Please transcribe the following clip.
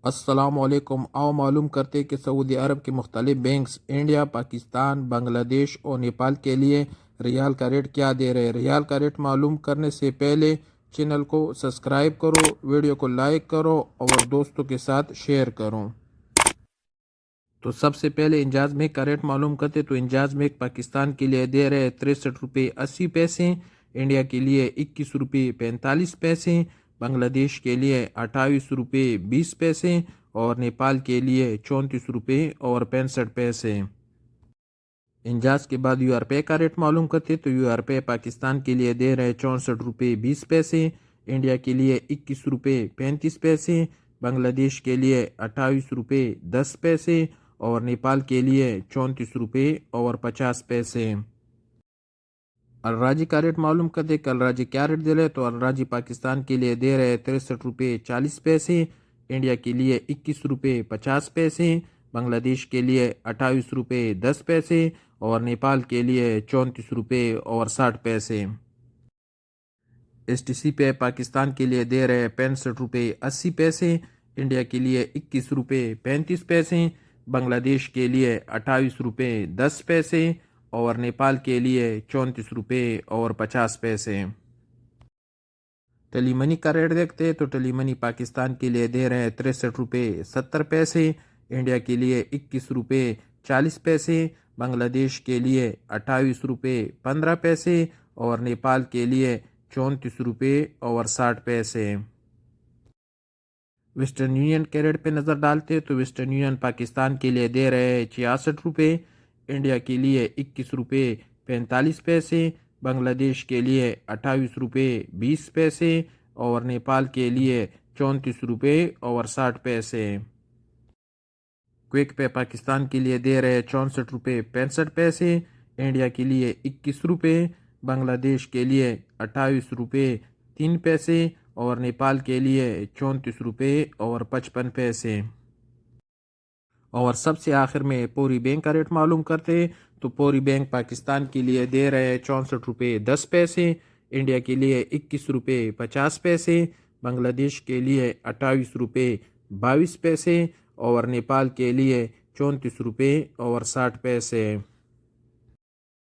السلام علیکم۔ آؤ معلوم کرتے کہ سعودی عرب کے مختلف بینکس انڈیا، پاکستان، بنگلہ دیش اور نیپال کے لیے ریال کا ریٹ کیا دے رہے ہیں۔ ریال کا ریٹ معلوم کرنے سے پہلے چینل کو سبسکرائب کرو، ویڈیو کو لائک کرو اور دوستوں کے ساتھ شیئر کرو۔ تو سب سے پہلے انجاز میک کا ریٹ معلوم کرتے تو انجاز میک پاکستان کے لیے دے رہے 63 روپے 80 پیسے، انڈیا کے لیے 21 روپے 45 پیسے، بنگلہ دیش کے لیے 28 روپے 20 پیسے اور نیپال کے لیے 34 روپے اور 65 پیسے۔ انجاز کے بعد یو آر پے کا ریٹ معلوم کرتے تو یو آر پے پاکستان کے لیے دے رہے 64 روپے 20 پیسے، انڈیا کے لیے 21 روپے 35 پیسے، بنگلہ دیش کے لیے 28 روپے 10 پیسے اور نیپال کے لیے 34 روپے اور 50 پیسے۔ الراجی کا ریٹ معلوم کرتے کہ الراجی کیا ریٹ دے رہے تو الراجی پاکستان کے لیے دے رہے 63 روپے 40 پیسے، انڈیا کے لیے 21 روپے 50 پیسے، بنگلہ دیش کے لیے 28 روپے 10 پیسے اور نیپال کے لیے 34 روپے اور 60 پیسے۔ ایس ٹی سی پہ پاکستان کے لیے دے رہے 65 روپے 80 پیسے، انڈیا کے لیے 21 روپے 35 پیسے، بنگلہ دیش کے لیے 28 روپے 10 پیسے اور نیپال کے لیے 34 روپے اور 50 پیسے۔ ٹیلی منی کا ریٹ دیکھتے تو ٹیلی منی پاکستان کے لیے دے رہے 63 روپے 70 پیسے، انڈیا کے لیے 21 روپے 40 پیسے، بنگلہ دیش کے لیے 28 روپے 15 پیسے اور نیپال کے لیے 34 روپے اور 60 پیسے۔ ویسٹرن یونین کے ریٹ پہ نظر ڈالتے تو ویسٹرن یونین پاکستان کے لیے دے رہے 66 روپے، انڈیا کے لیے 21 روپے 45 پیسے، بنگلہ دیش کے لیے 28 روپے 20 پیسے اور نیپال کے لیے 34 روپے اور 60 پیسے۔ کوئک پہ پاکستان کے لیے دے رہے 64 روپے 65 پیسے، انڈیا کے لیے 21 روپے، بنگلہ دیش کے لیے 28 روپے 3 پیسے اور نیپال کے لیے 34 روپے اور 55 پیسے۔ اور سب سے آخر میں پوری بینک کا ریٹ معلوم کرتے تو پوری بینک پاکستان کے لیے دے رہے 64 روپے 10 پیسے، انڈیا کے لیے 21 روپے 50 پیسے، بنگلہ دیش کے لیے 28 روپے 22 پیسے اور نیپال کے لیے 34 روپے اور 60 پیسے۔